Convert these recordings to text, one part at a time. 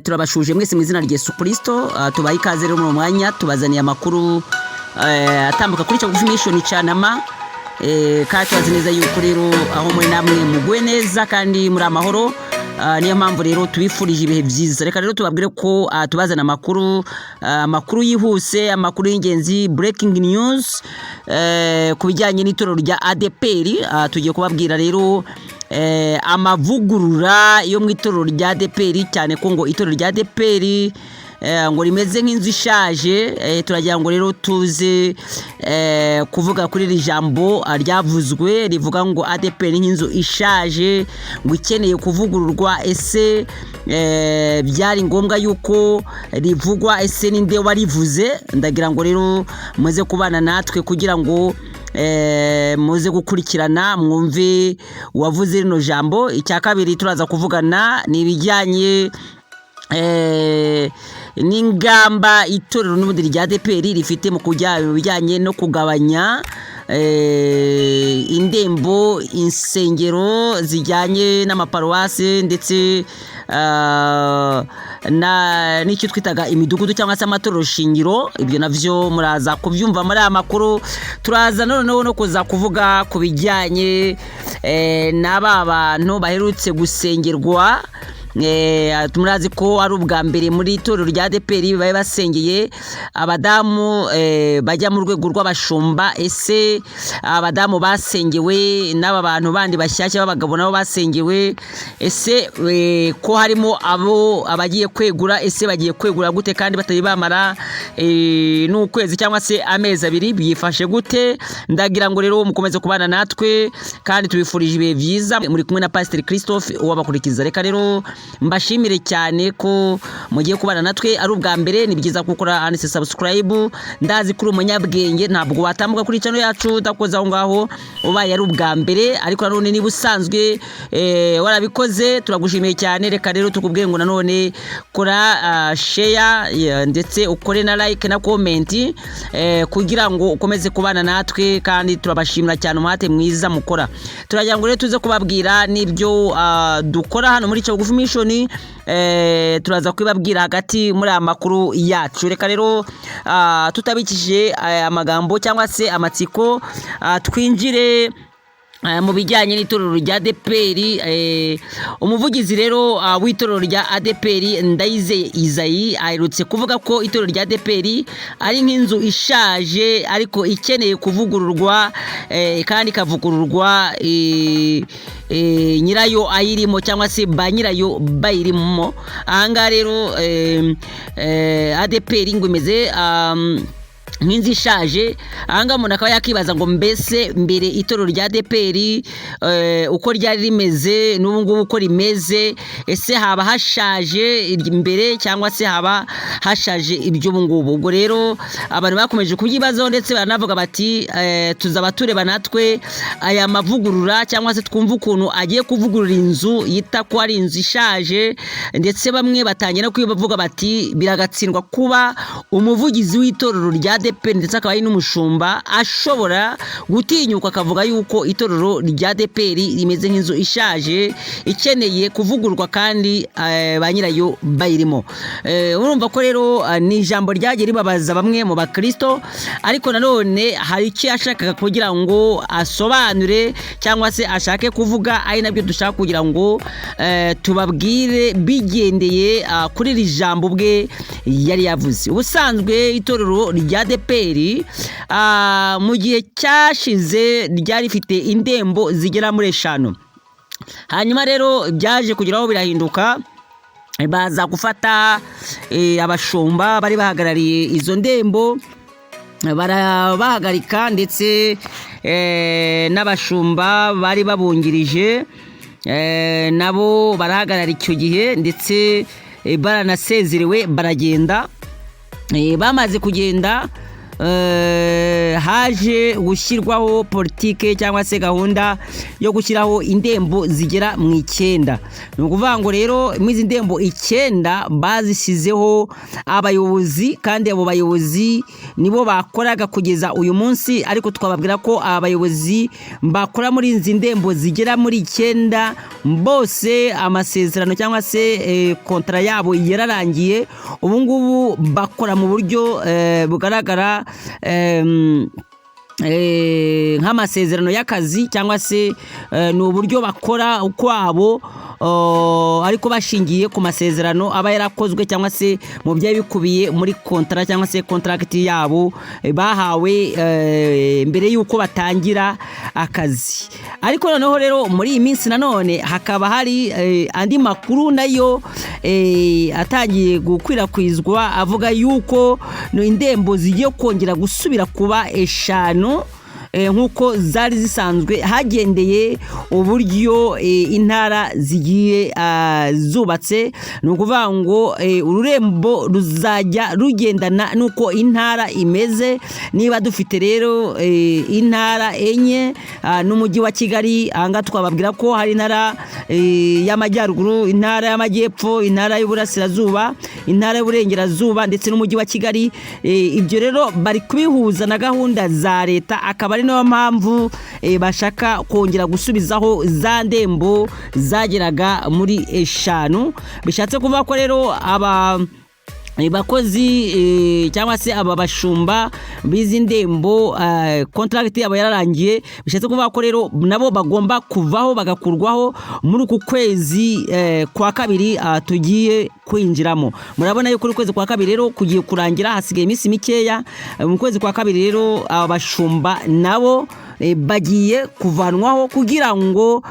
turabashuje mwese mu izina rya Yesu Kristo. Tubaye ikaze rero mu mwanya tubazaniye amakuru atambuka kuri cyo Mission Chanama. Kandi tuzi neza yuko rero aho muri namwe mugwe neza kandi muri amahoro. Niyo mpamvu rero tubifurije ibihe byiza. Reka rero tubabwire ko tubazana amakuru yihuse, amakuru y'ingenzi, breaking news ku bijyanye n'itorero rya ADPR. Tugiye kubabwira rero amavugurura yo mu itorero rya ADPR, cyane ko ngo itorero rya ADPR ngo rimeze nk'inzu ishaje. Turagira ngo rero tuze kuvuga kuri iri jambo ryavuzwe rivuga ngo ADPR nk'inzu ishaje ngo ikeneye kuvugururwa. Ese byari ngombwa yuko rivugwa? Ese ninde warivuze? Ndagira ngo rero muze kubana natwe kugira ngo muze gukurikirana mwumve wavuze rino jambo. Icya kabiri turaza kuvugana ni ibijyanye n'ingamba itorero n'ubundi rya ADPR rifite mu bijyanye no kugabanya indembo, insengero zijyanye n'amaparuwase ndetse n'icyo twitaga imidugudu cyangwa se amatorero shingiro. Ibyo navyo muraza kubyumva muri aya makuru. Turaza noneho no kuza kuvuga ku bijyanye n'aba bantu baherutse gusengerwa. Tumurazi ko ari ubwa mbere muri itorero rya ADPR baye basengeye abadamu bajya mu rwego rw'abashumba. Ese abadamu basengewe n'aba bantu bandi bashyashya b'abagabo nabo basengewe, ese ko harimo abagiye kwegura? Ese bagiye kwegura gute kandi batari bamara n'ukwezi cyangwa se amezi abiri? Byifashe gute? Ndagira ngo rero mukomeze kubana natwe kandi tubifurije ibihe byiza. Muri kumwe na Pastor Christophe ubabakurikiza. Reka rero mbashimire cyane ko mugiye kubana natwe ari ubwa mbere. Ni byiza gukora handitse subscribe. Ndazi kuri umunyabwenge ntabwo watambuka kuri channel yacu utakoze aho ngaho ubaye ari ubwa mbere, ariko nanone niba usanzwe warabikoze turagushimiye cyane. Reka rero tukubwire ngo nanone kora share ndetse ukore na like na comment kugira ngo ukomeze kubana natwe, kandi turabashimira cyane umuhate mwiza mukora. Turagira ngo rero tuze kubabwira nibyo dukora hano muri cyo Mission. Turaza kwibabwira hagati muri amakuru yacu. Reka rero tutabikije amagambo cyangwa se amatsiko, twinjire mu bijyanye n'itorero rya ADPR. Umuvugizi rero w'itorero rya ADPR Ndayizeye Isayi aherutse kuvuga ko itorero rya ADPR ari nk'inzu ishaje ariko ikeneye kuvugururwa, kandi ikavugururwa nyirayo ayirimo cyangwa se ba nyirayo bayirimo. Ahangaha rero ADPR ngo imeze nk'inzu ishaje. Ahangaha umuntu akaba yakibaza ngo mbese mbere itorero rya ADPR uko ryari rimeze n'ubu ngubu uko rimeze, ese haba hashaje imbere cyangwa se haba hashaje iby'ubu ngubu? Ubwo rero abantu bakomeje kubyibazaho ndetse baranavuga bati tuzaba tureba natwe aya mavugurura cyangwa se twumva ukuntu agiye kuvugurura inzu yita ko ari inzu ishaje. Ndetse bamwe batangira kwibavuga bati biragatsindwa kuba umuvugizi w'itorero rya ADPR ndetse akaba ari n'umushumba ashobora gutinyuka akavuga yuko itorero rya ADPR rimeze nk'inzu ishaje ikeneye kuvugurwa kandi ba nyirayo bayirimo. Urumva ko rero ni ijambo ryagiye ribabaza bamwe mu bakristo, ariko nanone hari icyo yashakaga kugira ngo asobanure cyangwa se ashake kuvuga, ari nabyo dushaka kugira ngo tubabwire bigendeye kuri iri jambo bwe yari yavuze. Ubusanzwe itorero rya ADPR mu gihe cyashize ryari rifite indembo zigera muri 5. Hanyuma rero byaje kugeraho birahinduka, baza gufata abashumba bari bahagarariye izo ndembo barabahagarika, ndetse n'abashumba bari babungirije nabo barahagarara icyo gihe, ndetse baranasezerewe baragenda. Bamaze kugenda haje gushyirwaho politike cyangwa se gahunda yo gushyiraho indembo zigera mu 9. Ni ukuvuga ngo rero izi ndembo 9 bazisizeho abayobozi, kandi abo bayobozi nibo bakoraga kugeza uyu munsi, ariko twababwira ko abayobozi bakora muri izi ndembo zigera muri 9 bose amasezerano cyangwa se kontra yabo yararangiye. Ubu ngubu bakora mu buryo bugaragara nk'amasezerano y'akazi, cyangwa se ni uburyo bakora ukwabo, ariko bashingiye ku masezerano aba yarakozwe cyangwa se mu byari bikubiye muri kontra cyangwa se contract yabo bahawe mbere yuko batangira akazi. Ariko noneho rero muri iyi minsi nanone hakaba hari andi makuru nayo atangiye gukwirakwizwa avuga yuko indembo zigiye kongera gusubira kuba 5 nkuko zari zisanzwe, hagendeye uburyo intara zigiye zubatse. Ni ukuvuga ngo ururembo ruzajya rugendana nuko intara imeze. Niba dufite rero intara 4 n'umujyi wa Kigali, anga twababwira ko hari intara y'amajyaruguru, intara y'amajyepfo, intara y'uburasirazuba, intara y'uburengerazuba ndetse n'umujyi wa Kigali. Ibyo rero bari kubihuza na gahunda za leta, akaba ari niyo mpamvu bashaka kongera gusubizaho za ndembo zageraga muri 5. Bishatse kuvuga ko rero bakozi cyangwa se aba bashumba bizi ndembo contract yabo yararangiye. Bishatse kuvuga ko rero nabo bagomba kuvaho bagakurwaho muri uku kwezi kwa 2 tugiye kwinjiramo. Murabona yuko kwezi kwa 2 rero kugiye kurangira, hasigaye iminsi mikeya. Mu kwezi kwa 2 rero abashumba nabo bagiye kuvanwaho kugira ngo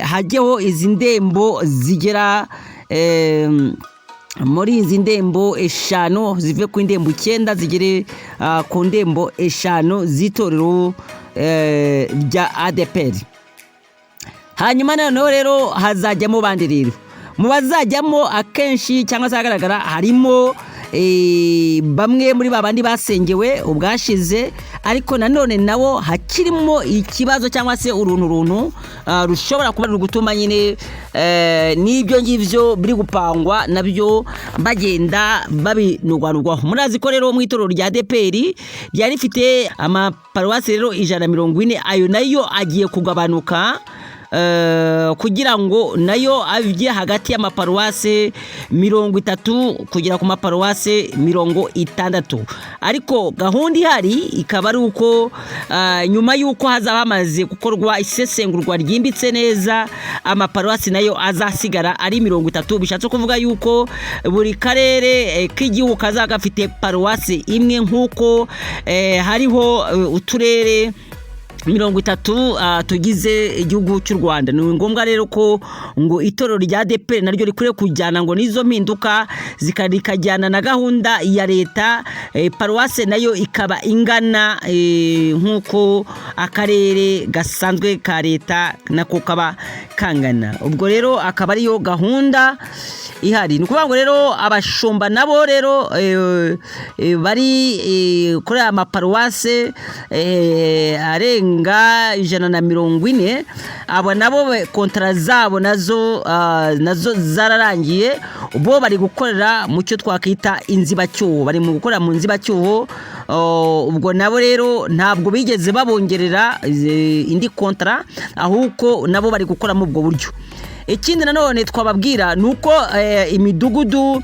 hajyeho izi ndembo zigera muri izi ndembo 5 zive ku ndembo 9 zigere ku ndembo 5 z'itorero rya ADEPR. Hanyuma noneho rero hazajyamo bandi rero, mu bazajyamo akenshi cyangwa se hagaragara harimo bamwe muri babandi basengewe ubwashize, ariko nanone nabo hakirimo ikibazo cyangwa se uruntu rushobora kuba rugutuma nyine n'ibyo ngivyo biri gupangwa nabyo bagenda babinugwanugwaho. Murazi ko rero mu itorero rya ADEPR ryari rifite amaparuwasi rero 140, ayo nayo agiye kugabanuka kugira ngo nayo avye hagati y'amaparuwase 30 kugera ku maparuwase 60. Ariko gahunda ihari ikaba ari uko nyuma yuko hazaba hamaze gukorwa isesengurwa ryimbitse neza, amaparuwasi nayo azasigara ari 30. Bishatse kuvuga yuko buri karere k'igihugu kazagafite paruwasi imwe, nkuko hariho uturere 30 tugize igihugu cy'u Rwanda. Ni ngombwa rero ko ngo itorero rya ADEPR naryo rikure kujyana ngo nizo mpinduka zikajyana na gahunda ya leta. Paruwase nayo ikaba ingana nkuko akarere gasanzwe ka leta nako kaba kangana. Ubwo rero akaba ariyo gahunda ihari. Ni kuvuga ngo rero abashumba nabo rero bari kuri amaparuwase arenga 140, abo nabo kontra zabo nazo zararangiye. Bo bari gukorera mu cyo twakita inzibacyuho, bari mu gukora mu nzibacyuho. Ubwo nabo rero ntabwo bigeze babongerera indi kontra, ahubwo nabo bari gukora mu ubwo buryo. Ikindi nanone twababwira nuko imidugudu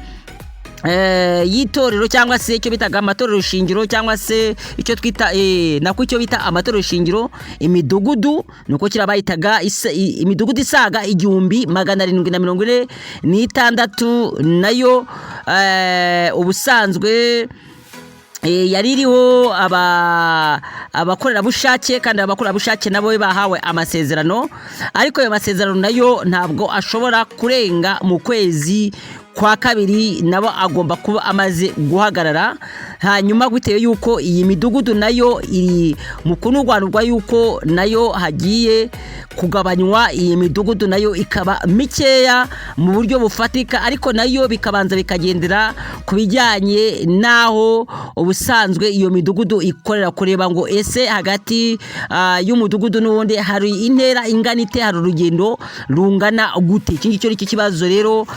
yitorero cyangwa se icyo bitaga amatorero shingiro cyangwa se icyo twita nako icyo bita amatorero shingiro, imidugudu nuko kirabayitaga imidugudu isaga 1746 nayo ubusanzwe yari iriho abakorera bushake, kandi abakorera bushake nabo bahawe amasezerano, ariko ayo masezerano nayo ntabwo ashobora kurenga mu kwezi kwa kabiri nabo agomba kuba amaze guhagarara. Hanyuma bitewe yuko iyi midugudu nayo iri mu kunurwanurwa yuko nayo hagiye kugabanywa, iyi midugudu nayo ikaba mikeya mu buryo bufatika, ariko nayo bikabanza bikagendera ku bijyanye naho ubusanzwe iyo midugudu ikorera, kureba ngo ese hagati y'umudugudu n'uwundi hari intera ingana ite, hari urugendo rungana gute. Iki ngicyo nicyo kibazo rero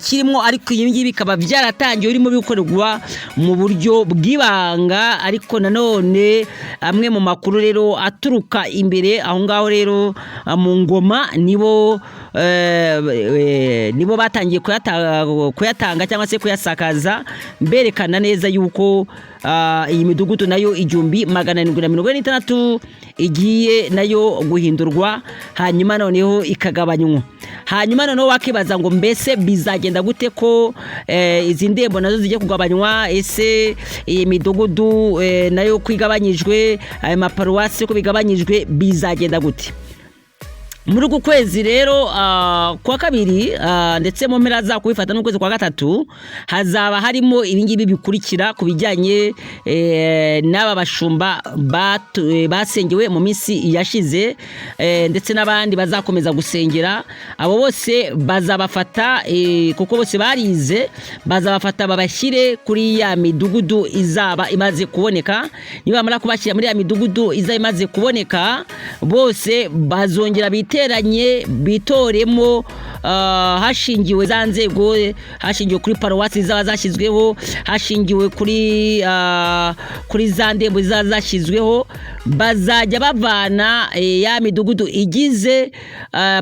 kirimo, ariko ibi ngibi bikaba byaratangiye urimo bikorerwa mu buryo bw'ibanga. Ariko nanone amwe mu makuru rero aturuka imbere aho ngaho rero mu Ngoma nibo batangiye kuyatanga cyangwa se kuyasakaza, berekana neza yuko iyi midugudu nayo 1746 igiye nayo guhindurwa, hanyuma noneho ikagabanywa. Hanyuma noneho wakibaza ngo mbese bizagenda gute ko izi ndembo nazo zijye kugabanywa, ese iyi midugudu nayo kwigabanyijwe, aya maparuwasi ko bigabanyijwe, bizagenda gute? Muri uku kwezi rero kwa kabiri ndetse mu mpera za kubifata n'ukwezi kwa gatatu hazaba harimo ibingibi bikurikira ku bijyanye n'aba bashumba basengewe mu minsi yashize, ndetse n'abandi bazakomeza gusengera. Abo bose bazabafata kuko bose barize, bazabafata babashyire kuri ya midugudu izaba imaze kuboneka. Nibamara kubashyira muri ya midugudu izaba imaze kuboneka, bose bazongera bitoremo hashingiwe za nzego, hashingiwe kuri paruwasi zaba zashyizweho, hashingiwe kuri za ndembo zashyizweho. Bazajya bavana ya midugudu igize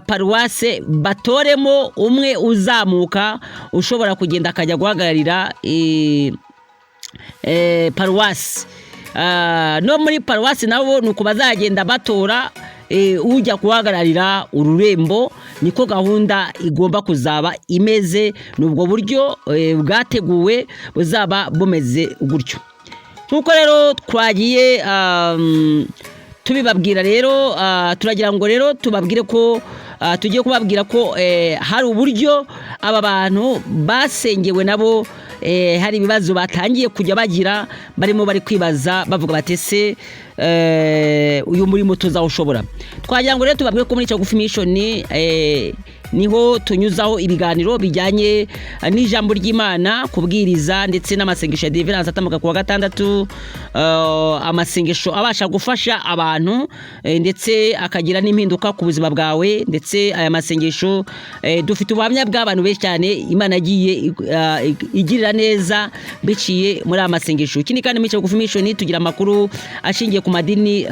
paruwase, batoremo umwe uzamuka ushobora kugenda akajya guhagararira paruwasi. No muri paruwasi nabo nuko bazagenda batora ujya guhagararira ururembo. Niko gahunda igomba kuzaba imeze, nubwo buryo bwateguwe buzaba bumeze gutyo. Nkuko rero twagiye tubibabwira rero, turagira ngo rero tubabwire ko tugiye kubabwira ko hari uburyo aba bantu basengewe nabo hari ibibazo batangiye kujya bagira, barimo bari kwibaza bavuga batese uyu murimo tuzawushobora. Twagira ngo rero tubabwire ko muri Cyagufi Mission niho tunyuzaho ibiganiro bijyanye n'ijambo ry'Imana, kubwiriza ndetse n'amasengesho ya deliverance atamuka kuwa gatandatu, amasengesho abasha gufasha abantu ndetse akagira n'impinduka ku buzima bwawe. Ndetse aya masengesho dufite ubuhamya bw'abantu benshi cyane Imana yagiye igirira neza biciye muri aya masengesho. Ikindi kandi muri Cyagufi Mission tugira amakuru ashingiye ku madini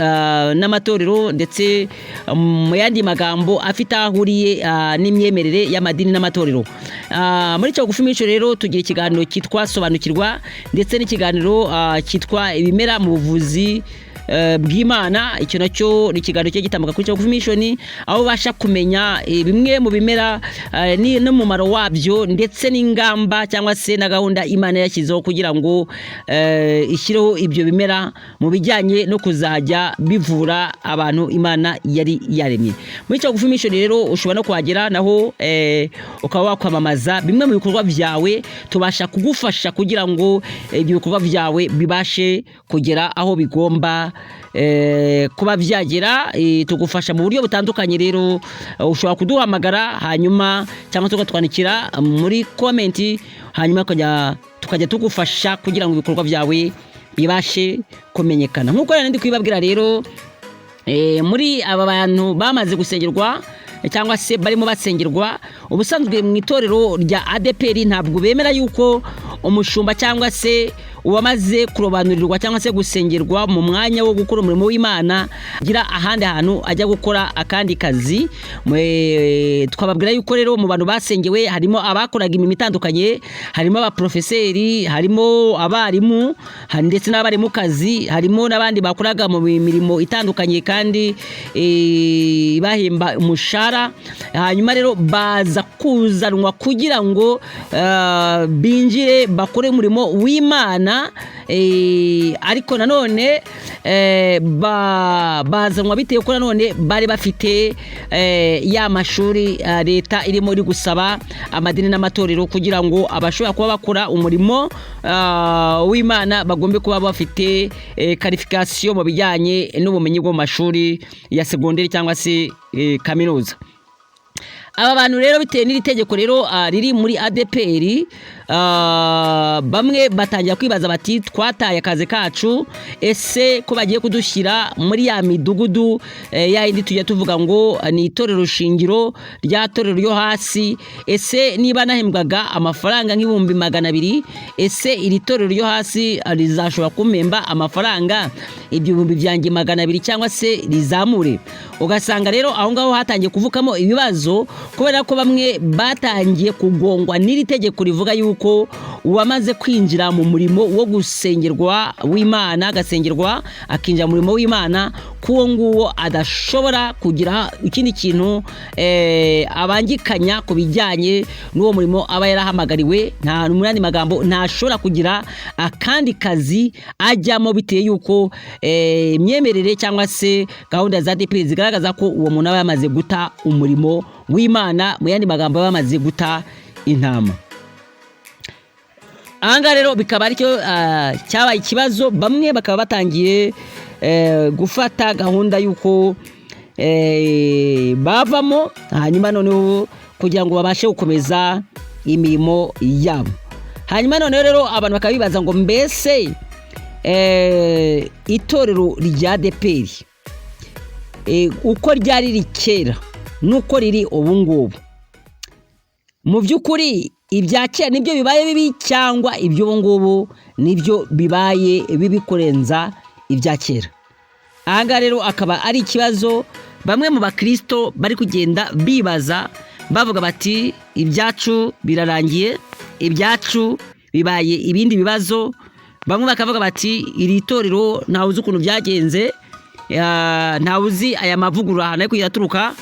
n'amatorero, ndetse mu yandi magambo afite ahuriye n'imyemerere y'amadini n'amatorero. Muri Cyagufi Mission rero tugira ikiganiro cyitwa Sobanukirwa, ndetse n'ikiganiro cyitwa Ibimera mu buvuzi bw'Imana. Icyo nacyo ni ikiganiro cyo gitambuka kuri Cyagufi Mission, aho basha kumenya bimwe mu bimera n'umumaro wabyo, ndetse n'ingamba cyangwa se na gahunda Imana yashyizeho kugira ngo ishyireho ibyo bimera mu bijyanye no kuzajya bivura abantu Imana yari yaremye. Muri Cyagufi Mission rero ushobora no kuhagera naho ukaba wakwamamaza bimwe mu bikorwa byawe, tubasha kugufasha kugira ngo ibyo bikorwa byawe bibashe kugera aho bigomba kuba byagera. Tugufasha mu buryo butandukanye rero, ushobora kuduhamagara hanyuma cyangwa tukatwandikira muri comment, hanyuma tukajya tugufasha kugira ngo ibikorwa byawe bibashe kumenyekana. Nkuko ndi kwibabwira rero, muri aba bantu bamaze gusengerwa cyangwa se barimo basengerwa, ubusanzwe mu itorero rya ADPR ntabwo bemera yuko umushumba cyangwa se uwamaze kurobanurirwa cyangwa se gusengerwa mu mwanya wo gukora umurimo w'Imana gira ahandi hantu ajya gukora akandi kazi. Twababwira yuko rero mu bantu basengewe harimo abakoraga imirimo itandukanye, harimo abaprofeseri, harimo abarimu, ndetse n'abarimu kazi, harimo n'abandi bakoraga mu mirimo itandukanye kandi bahemba umushahara. Hanyuma rero baza kuzanwa kugira ngo binjire bakore umurimo w'Imana w'Imana ariko nanone bazanwa bitewe ko nanone bari bafite ya mashuri leta irimo iri gusaba amadini n'amatorero kugira ngo abashobora kuba bakora umurimo w'Imana bagombe kuba bafite qualification mu bijyanye n'ubumenyi bwo mu mashuri ya segonderi cyangwa se kaminuza. Aba bantu rero bitewe n'iri tegeko rero riri muri ADPR bamwe batangira kwibaza bati twataye akazi kacu, ese ko bagiye kudushyira muri ya midugudu ya yindi tujya tuvuga ngo ni itorero shingiro rya torero ryo hasi, ese niba nahembwaga amafaranga nk'ibihumbi 200, ese iri torero ryo hasi rizashobora kumemba amafaranga ibihumbi byanjye 200 cyangwa se rizamure? Ugasanga rero aho ngaho hatangiye kuvukamo ibibazo kubera ko bamwe batangiye kugongwa n'iri tegeko rivuga yuko uwamaze kwinjira mu murimo wo gusengerwa w'Imana, agasengerwa akinjira mu murimo w'Imana, kuwo nguwo adashobora kugira ikindi kintu abangikanya ku bijyanye n'uwo murimo aba yarahamagariwe. Nta n'umurani magambo ntashobora kugira akandi kazi ajyamo bitewe yuko imyemerere cyangwa se gahunda za ADPR zigaragaza ko uwo muntu aba yamaze guta umurimo w'Imana, mu yandi magambo aba yamaze guta intama. Anga rero bikaba aricyo cyabaye ikibazo, bamwe bakaba batangiye gufata gahunda yuko bavamo hanyuma noneho kugira ngo babashe gukomeza imirimo yabo. Hanyuma noneho rero abantu bakaba bibaza ngo mbese itorero rya ADPR uko ryari rikera nuko riri ubu ngubu, mu by'ukuri ibya kera nibyo bibaye bibi cyangwa ibyo ubu ngubu nibyo bibaye bibi kurenza ibya kera? Aha rero akaba ari ikibazo bamwe mu bakristo bari kugenda bibaza, bavuga bati ibyacu birarangiye, ibyacu bibaye ibindi bibazo. Bamwe bakavuga bati iri torero ntawe uzi ukuntu byagenze, ntawe uzi aya mavugurura ahantu ari kujya aturuka.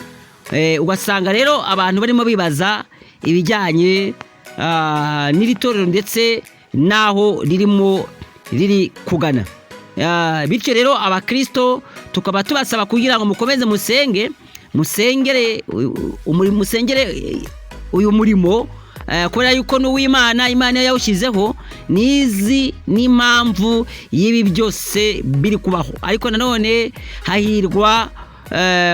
Ugasanga rero abantu barimo bibaza ibijyanye n'iri torero ndetse naho ririmo riri kugana. Bityo rero abakristo tukaba tubasaba kugira ngo mukomeze musengere uyu murimo, kubera yuko n'uw'Imana Imana yawushyizeho nizi n'impamvu y'ibi byose biri kubaho. Ariko nanone hahirwa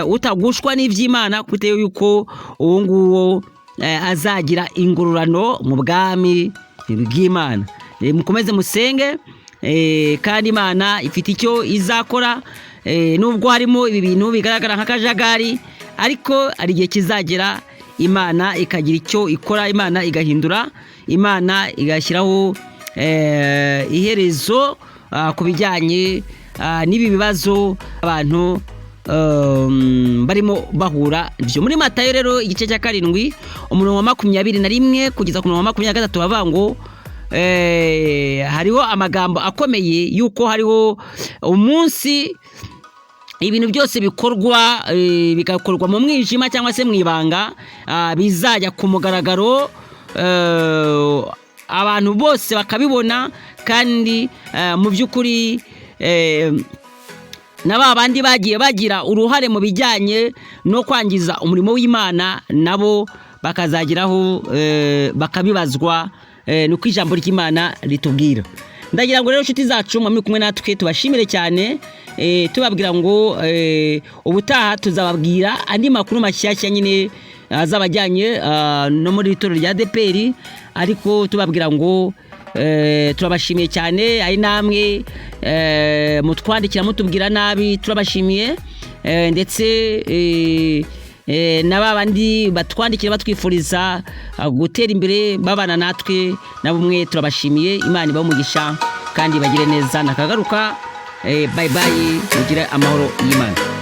utagushwa n'iby'Imana bitewe yuko uwo nguwo azagira ingororano mu bwami bw'Imana. Mukomeze musenge kandi Imana ifite icyo izakora, nubwo harimo ibi bintu bigaragara nk'akajagari, ariko ari igihe kizagera Imana ikagira icyo ikora, Imana igahindura, Imana igashyiraho iherezo ku bijyanye n'ibi bibazo abantu barimo bahura byo. Muri Matayo rero igice cya 7 umurongo wa 21 kugeza ku murongo wa 23 bavuga ngo hariho amagambo akomeye yuko hariho umunsi ibintu byose bigakorwa mu mwijima cyangwa se mu ibanga, bizajya ku mugaragaro, abantu bose bakabibona, kandi mu by'ukuri n'aba bandi bagiye bagira uruhare mu bijyanye no kwangiza umurimo w'Imana nabo bakazagiraho bakabibazwa nuko ijambo ry'Imana ritubwira. Ndagira ngo rero inshuti zacu muri kumwe natwe tubashimire cyane, tubabwira ngo ubutaha tuzababwira andi makuru mashyashya nyine azabajyanye no muri itorero rya ADPR, ariko tubabwira ngo turabashimiye cyane. Ari namwe mutwandikira mutubwira nabi, turabashimiye, ndetse n'abandi batwandikira batwifuriza gutera imbere babana natwe, nabo mwe turabashimiye. Imana ibamugisha kandi bagire neza, nakagaruka. Bye bye, mugire amahoro y'Imana.